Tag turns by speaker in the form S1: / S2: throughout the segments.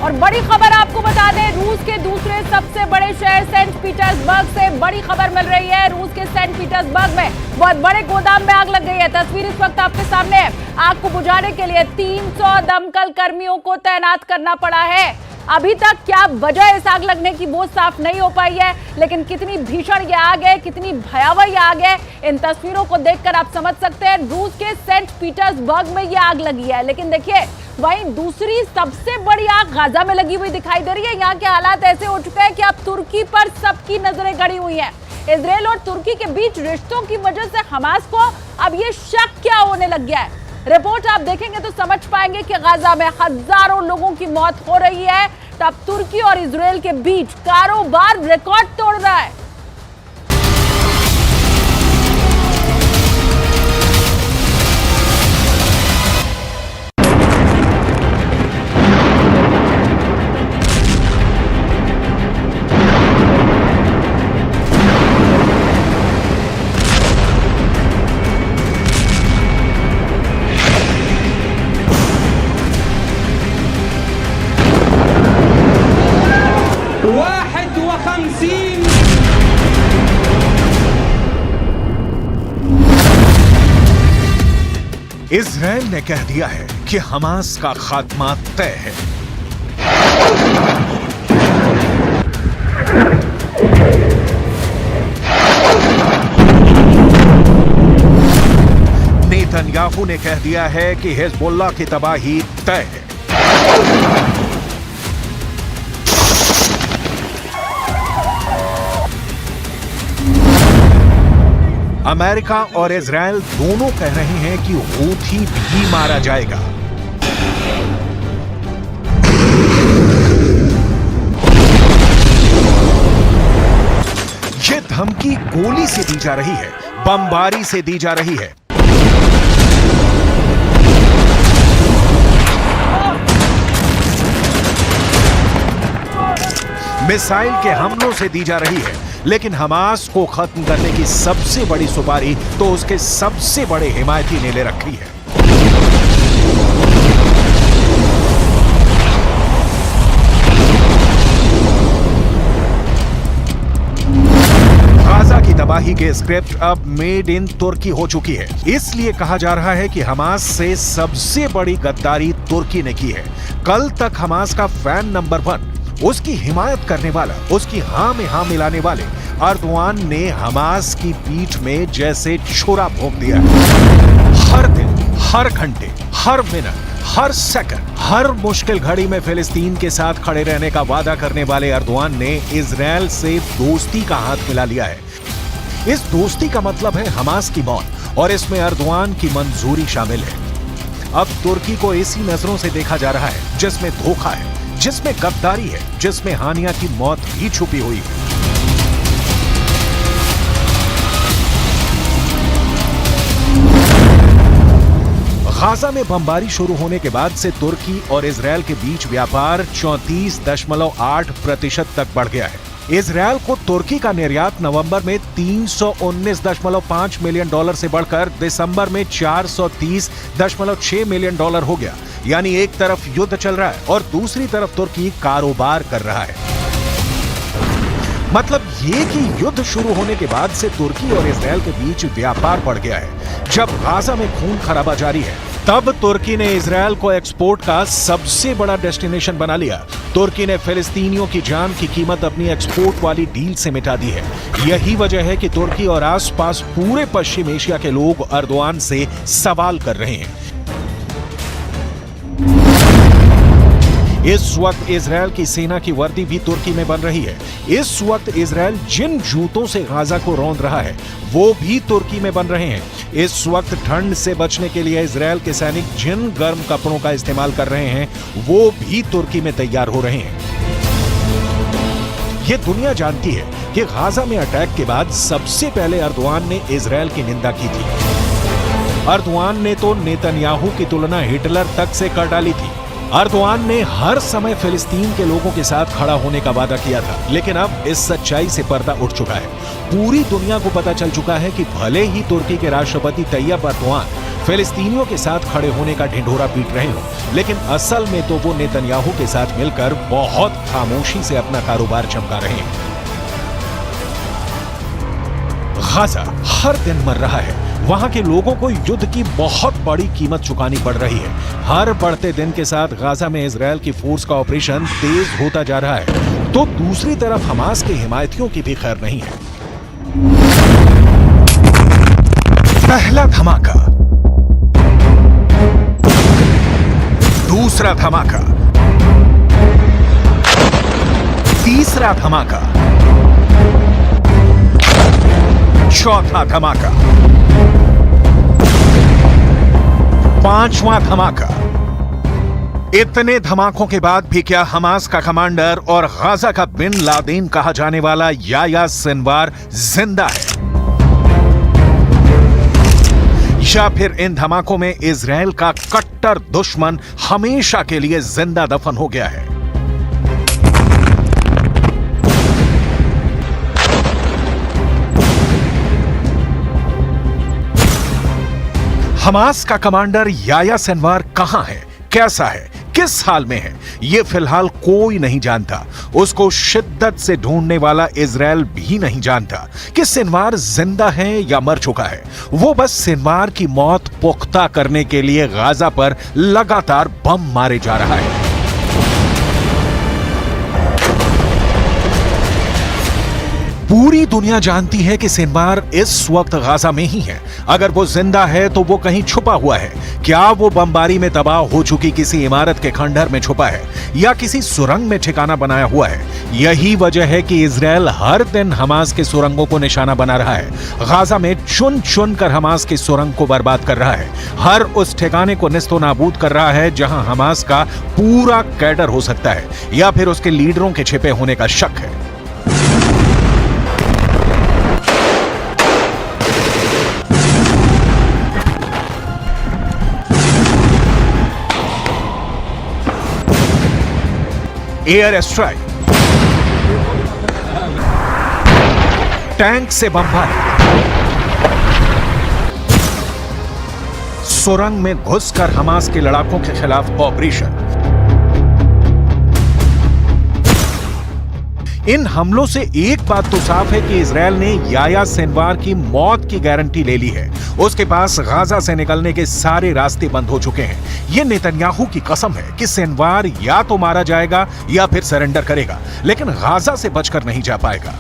S1: और बड़ी खबर आपको बता दें, रूस के दूसरे सबसे बड़े शहर सेंट पीटर्सबर्ग से बड़ी खबर मिल रही है। रूस के सेंट पीटर्सबर्ग में बहुत बड़े गोदाम में आग लग गई है। तस्वीर इस वक्त आपके सामने है। आग को बुझाने के लिए 300 दमकल कर्मियों को तैनात करना पड़ा है। अभी तक क्या वजह इस आग लगने की वो साफ नहीं हो पाई है, लेकिन कितनी भीषण ये आग है, कितनी भयावह ये आग है, इन तस्वीरों को देखकर आप समझ सकते हैं। रूस के सेंट पीटर्सबर्ग में ये आग लगी है, लेकिन देखिए वहीं दूसरी सबसे बड़ी आग गाजा में लगी हुई दिखाई दे रही है। यहाँ के हालात ऐसे हो चुके हैं कि अब तुर्की पर सबकी नजरें गड़ी हुई हैं। इजरायल और तुर्की के बीच रिश्तों की वजह से हमास को अब ये शक क्या होने लग गया है। रिपोर्ट आप देखेंगे तो समझ पाएंगे कि गाजा में हजारों लोगों की मौत हो रही है, तब तुर्की और इजरायल के बीच कारोबार रिकॉर्ड तोड़ रहा है।
S2: इजरायल ने कह दिया है कि हमास का खात्मा तय है। नेतन्याहू ने कह दिया है कि हिजबुल्लाह की तबाही तय है। अमेरिका और इजरायल दोनों कह रहे हैं कि हूथी भी मारा जाएगा। ये धमकी गोली से दी जा रही है, बमबारी से दी जा रही है। मिसाइल के हमलों से दी जा रही है, लेकिन हमास को खत्म करने की सबसे बड़ी सुपारी तो उसके सबसे बड़े हिमायती ने ले रखी है। गाजा की तबाही के स्क्रिप्ट अब मेड इन तुर्की हो चुकी है। इसलिए कहा जा रहा है कि हमास से सबसे बड़ी गद्दारी तुर्की ने की है। कल तक हमास का फैन नंबर 1, उसकी हिमायत करने वाला, उसकी हां में हां मिलाने वाले अर्दवान ने हमास की पीठ में जैसे छुरा भोंक दिया। हर दिन, हर घंटे, हर मिनट, हर सेकंड, हर मुश्किल घड़ी में फिलिस्तीन के साथ खड़े रहने का वादा करने वाले अर्दवान ने इजरायल से दोस्ती का हाथ मिला लिया है। इस दोस्ती का मतलब है हमास की मौत, और इसमें अर्दवान की मंजूरी शामिल है। अब तुर्की को इसी नजरों से देखा जा रहा है जिसमें धोखा है, जिसमें गद्दारी है, जिसमें हानिया की मौत भी छुपी हुई है। गाजा में बमबारी शुरू होने के बाद से तुर्की और इजरायल के बीच व्यापार 34.8% तक बढ़ गया है। इजरायल को तुर्की का निर्यात नवंबर में $319.5 मिलियन से बढ़कर दिसंबर में $430.6 मिलियन हो गया। यानी एक तरफ युद्ध चल रहा है और दूसरी तरफ तुर्की कारोबार कर रहा है। मतलब ये कि युद्ध शुरू होने के बाद से तुर्की और इजरायल के बीच व्यापार बढ़ गया है। जब गाजा में खून खराबा जारी है, तब तुर्की ने इजरायल को एक्सपोर्ट का सबसे बड़ा डेस्टिनेशन बना लिया। तुर्की ने फिलिस्तीनियों की जान की कीमत अपनी एक्सपोर्ट वाली डील से मिटा दी है। यही वजह है कि तुर्की और आसपास पूरे पश्चिम एशिया के लोग अर्दवान से सवाल कर रहे हैं। इस वक्त इजरायल की सेना की वर्दी भी तुर्की में बन रही है। इस वक्त इजरायल जिन जूतों से गाजा को रौंद रहा है, वो भी तुर्की में बन रहे हैं। इस वक्त ठंड से बचने के लिए इजरायल के सैनिक जिन गर्म कपड़ों का इस्तेमाल कर रहे हैं, वो भी तुर्की में तैयार हो रहे हैं। ये दुनिया जानती है कि गाजा में अटैक के बाद सबसे पहले अर्दवान ने इजरायल की निंदा की थी। अर्दवान ने तो नेतन्याहू की तुलना हिटलर तक से कर डाली थी। अर्दवान ने हर समय फिलिस्तीन के लोगों के साथ खड़ा होने का वादा किया था, लेकिन अब इस सच्चाई से पर्दा उठ चुका है। पूरी दुनिया को पता चल चुका है कि भले ही तुर्की के राष्ट्रपति तैयब अर्दवान फिलिस्तीनियों के साथ खड़े होने का ढिंढोरा पीट रहे हो, लेकिन असल में तो वो नेतन्याहू के साथ मिलकर बहुत खामोशी से अपना कारोबार चमका रहे हैं। गाजा हर दिन मर रहा है। वहां के लोगों को युद्ध की बहुत बड़ी कीमत चुकानी पड़ रही है। हर बढ़ते दिन के साथ गाजा में इजरायल की फोर्स का ऑपरेशन तेज होता जा रहा है, तो दूसरी तरफ हमास के हिमायतियों की भी खैर नहीं है। पहला धमाका, दूसरा धमाका, तीसरा धमाका, चौथा धमाका, पांचवां धमाका। इतने धमाकों के बाद भी क्या हमास का कमांडर और गाजा का बिन लादेन कहा जाने वाला याह्या सिनवार जिंदा है, या फिर इन धमाकों में इजरायल का कट्टर दुश्मन हमेशा के लिए जिंदा दफन हो गया है? हमास का कमांडर याह्या सिनवार कहां है, कैसा है, किस हाल में है, यह फिलहाल कोई नहीं जानता। उसको शिद्दत से ढूंढने वाला इजरायल भी नहीं जानता कि सिनवार जिंदा है या मर चुका है। वो बस सिनवार की मौत पुख्ता करने के लिए गाजा पर लगातार बम मारे जा रहा है। पूरी दुनिया जानती है कि सिनवार इस वक्त गाजा में ही है। अगर वो जिंदा है तो वो कहीं छुपा हुआ है। क्या वो बमबारी में तबाह हो चुकी किसी इमारत के खंडहर में छुपा है या किसी सुरंग में ठिकाना बनाया हुआ है? यही वजह है कि इजरायल हर दिन हमास के सुरंगों को निशाना बना रहा है। गाजा में चुन चुन कर हमास की सुरंग को बर्बाद कर रहा है। हर उस ठिकाने को निस्तो नाबूद कर रहा है जहां हमास का पूरा कैडर हो सकता है या फिर उसके लीडरों के छिपे होने का शक है। एयर स्ट्राइक, टैंक से बमबारी, सुरंग में घुसकर हमास के लड़ाकों के खिलाफ ऑपरेशन। इन हमलों से एक बात तो साफ है कि इजरायल ने याह्या सिनवार की मौत की गारंटी ले ली है। उसके पास गाजा से निकलने के सारे रास्ते बंद हो चुके हैं। यह नेतन्याहू की कसम है कि सिनवार या तो मारा जाएगा या फिर सरेंडर करेगा, लेकिन गाजा से बचकर नहीं जा पाएगा।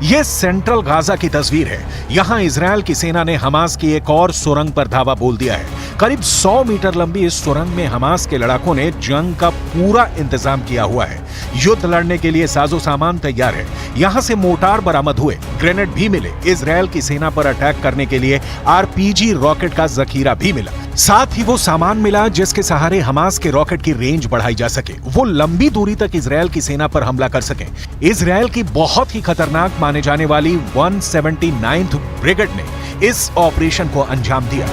S2: यह सेंट्रल गाजा की तस्वीर है। यहां इजरायल की सेना ने हमास की एक और सुरंग पर धावा बोल दिया है। करीब 100 मीटर लंबी इस सुरंग में हमास के लड़ाकों ने जंग का पूरा इंतजाम किया हुआ है। युद्ध लड़ने के लिए साजो सामान तैयार है। यहां से मोर्टार बरामद हुए, ग्रेनेड भी मिले। इजरायल की सेना पर अटैक करने के लिए आरपीजी रॉकेट का जखीरा भी मिला। साथ ही वो सामान मिला जिसके सहारे हमास के रॉकेट की रेंज बढ़ाई जा सके, वो लंबी दूरी तक इजरायल की सेना पर हमला कर सके। इजरायल की बहुत ही खतरनाक माने जाने वाली 179th ब्रिगेड ने इस ऑपरेशन को अंजाम दिया।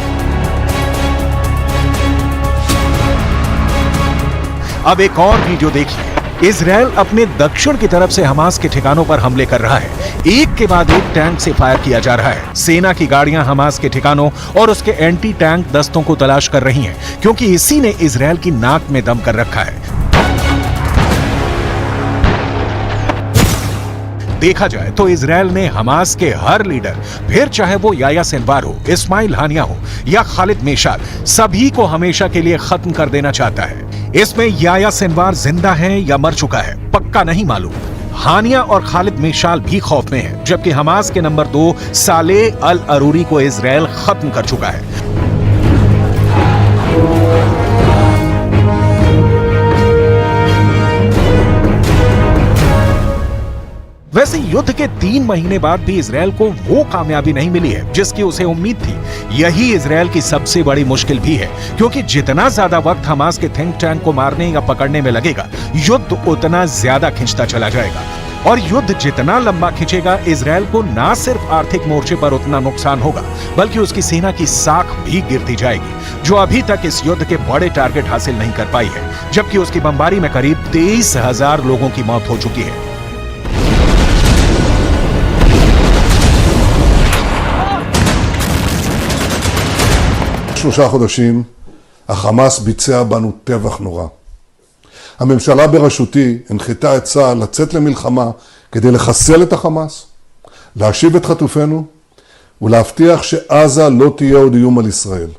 S2: अब एक और वीडियो देखिए। इजरायल अपने दक्षिण की तरफ से हमास के ठिकानों पर हमले कर रहा है। एक के बाद एक टैंक से फायर किया जा रहा है। सेना की गाड़ियां हमास के ठिकानों और उसके एंटी टैंक दस्तों को तलाश कर रही हैं, क्योंकि इसी ने इजरायल की नाक में दम कर रखा है। देखा जाए तो इजरायल ने हमास के हर लीडर, फिर चाहे वो याह्या सिनवार हो, इस्माइल हानिया हो या खालिद मेशाल, सभी को हमेशा के लिए खत्म कर देना चाहता है। इसमें याह्या सिनवार जिंदा है या मर चुका है पक्का नहीं मालूम। हानिया और खालिद मेशाल भी खौफ में है, जबकि हमास के नंबर 2 सालेह अल अरूरी को इजरायल खत्म कर चुका है। वैसे युद्ध के 3 महीने बाद भी इजरायल को वो कामयाबी नहीं मिली है जिसकी उसे उम्मीद थी। यही इजरायल की सबसे बड़ी मुश्किल भी है, क्योंकि जितना ज्यादा वक्त हमास के थिंक टैंक को मारने या पकड़ने में लगेगा, युद्ध उतना ज्यादा खिंचता चला जाएगा। और युद्ध जितना लंबा खिंचेगा, इजरायल को ना सिर्फ आर्थिक मोर्चे पर उतना नुकसान होगा, बल्कि उसकी सेना की साख भी गिरती जाएगी, जो अभी तक इस युद्ध के बड़े टारगेट हासिल नहीं कर पाई है, जबकि उसकी बमबारी में करीब 23,000 लोगों की मौत हो चुकी है।
S3: 3 חודשים החמאס ביצע בנו טבח נורא. הממשלה בראשותי הנחתה את צה"ל לצאת למלחמה כדי לחסל את החמאס, להשיב את חטופינו ולהבטיח שעזה לא תהיה עוד איום על ישראל.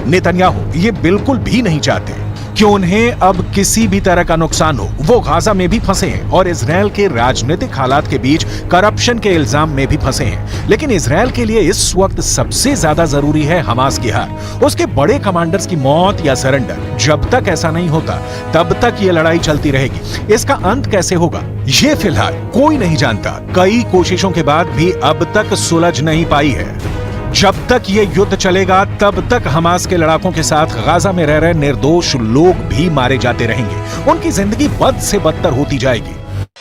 S2: नेतन्याहू ये बिल्कुल भी नहीं चाहते कि उन्हें अब किसी भी तरह का नुकसान हो। वो गाजा में भी फंसे हैं और इजरायल के राजनीतिक हालात के बीच करप्शन के इल्जाम में भी फंसे हैं। लेकिन इजरायल के लिए इस वक्त सबसे ज्यादा जरूरी है हमास की हार, उसके बड़े कमांडर्स की मौत या सरेंडर। जब तक ऐसा नहीं होता तब तक ये लड़ाई चलती रहेगी। इसका अंत कैसे होगा ये फिलहाल कोई नहीं जानता। कई कोशिशों के बाद भी अब तक सुलझ नहीं पाई है। जब तक ये युद्ध चलेगा तब तक हमास के लड़ाकों के साथ गाजा में रह रहे निर्दोष लोग भी मारे जाते रहेंगे। उनकी जिंदगी बद से बदतर होती जाएगी।